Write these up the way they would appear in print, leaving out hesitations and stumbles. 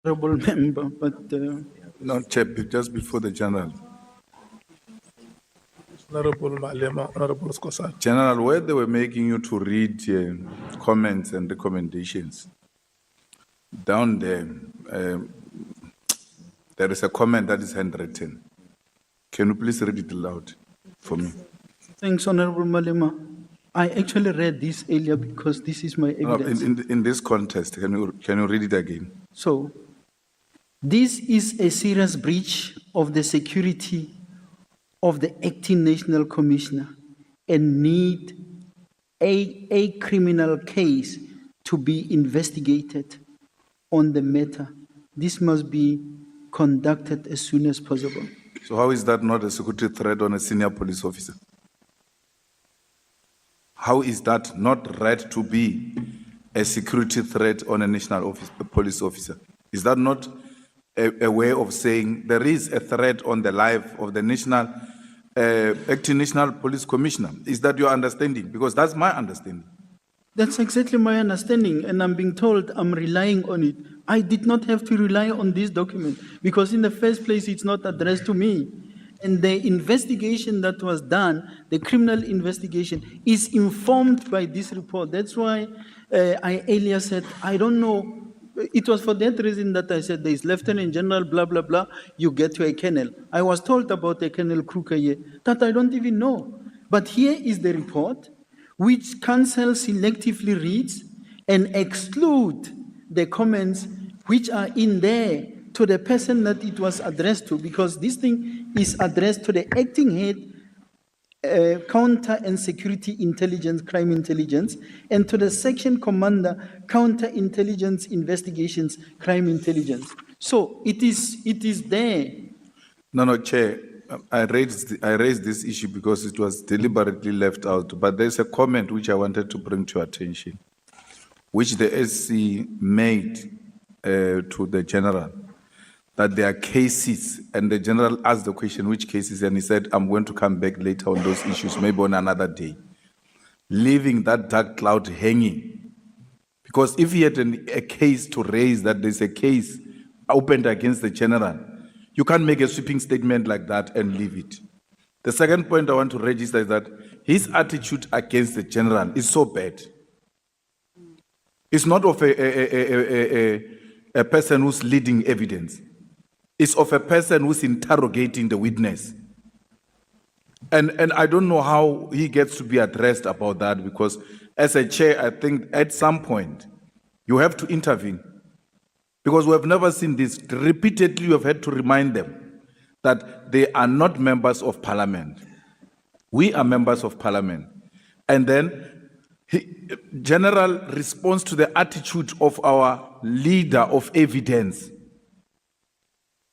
Honorable member, but No, Chair, just before the General. Honorable Malema, Honorable Skosan. General, where they were making you to read comments and recommendations, down there, there is a comment that is handwritten. Can you please read it aloud for me? thanks, Honorable Malema. I actually read this earlier because this is my No, evidence. in this context, can you read it again? So, this is a serious breach of the security of the acting national commissioner and need a criminal case to be investigated on the matter. This must be conducted as soon as possible. So how is that not a security threat on a senior police officer? How is that not read to be a security threat on a national police officer? Is that not a way of saying there is a threat on the life of the acting national police commissioner? Is that your understanding? Because that's my understanding. That's exactly my understanding, and I'm being told I'm relying on it. I did not have to rely on this document because in the first place, it's not addressed to me. And the investigation that was done, the criminal investigation, is informed by this report. That's why I earlier said, I don't know. It was for that reason that I said there's Lieutenant General, blah, blah, blah, you get to a colonel. I was told about a Colonel Kruger here that I don't even know. But here is the report, which council selectively reads and exclude the comments which are in there to the person that it was addressed to, because this thing is addressed to the acting head, counter and security intelligence, crime intelligence, and to the section commander, counter-intelligence investigations, crime intelligence. So it is there. No, Chair, I raised this issue because it was deliberately left out, but there's a comment which I wanted to bring to your attention, which the SC made to the General, that there are cases, and the General asked the question, which cases, and he said, I'm going to come back later on those issues, maybe on another day, leaving that dark cloud hanging. Because if he had a case to raise, that there's a case opened against the General, you can't make a sweeping statement like that and leave it. The second point I want to register is that his attitude against the General is so bad. It's not of a person who's leading evidence. It's of a person who's interrogating the witness. And I don't know how he gets to be addressed about that, because as a chair, I think at some point you have to intervene. Because we have never seen this. Repeatedly, you have had to remind them that they are not members of parliament. We are members of parliament. And then General responds to the attitude of our leader of evidence.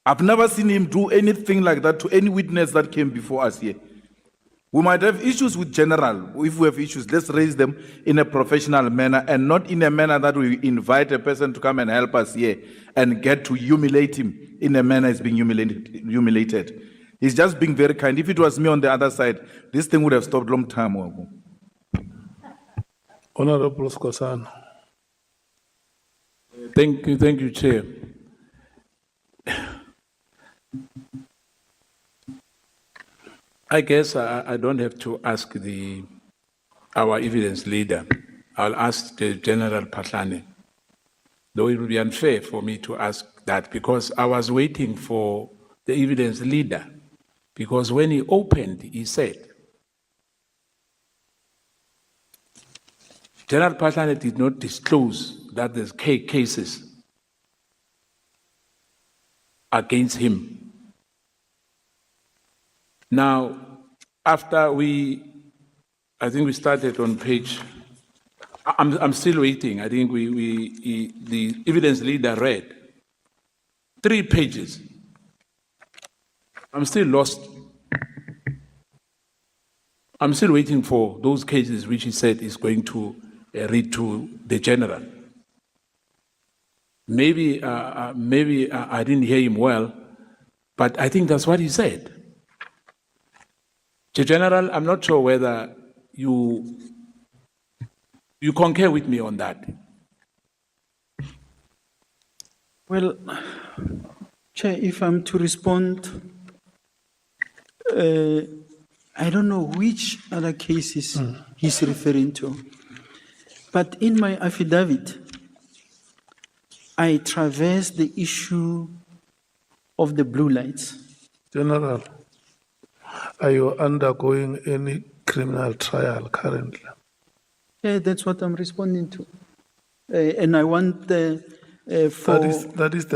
I've never seen him do anything like that to any witness that came before us here. We might have issues with General. If we have issues, let's raise them in a professional manner and not in a manner that we invite a person to come and help us here and get to humiliate him in a manner he's being humiliated. He's just being very kind. If it was me on the other side, this thing would have stopped long time ago. Honorable Skosan. Thank you, Chair. I guess I don't have to ask our evidence leader. I'll ask the General Phahlane. Though it would be unfair for me to ask that, because I was waiting for the evidence leader. Because when he opened, he said, General Phahlane did not disclose that there's cases against him. Now, after I think we started on page, I'm still waiting. I think the evidence leader read 3 pages. I'm still lost. I'm still waiting for those cases which he said is going to read to the General. Maybe I didn't hear him well, but I think that's what he said. General, I'm not sure whether you concur with me on that. Well, Chair, if I'm to respond, I don't know which other cases he's referring to. But in my affidavit, I traverse the issue of the blue lights. General, are you undergoing any criminal trial currently? Yeah, that's what I'm responding to. And I want for... That is the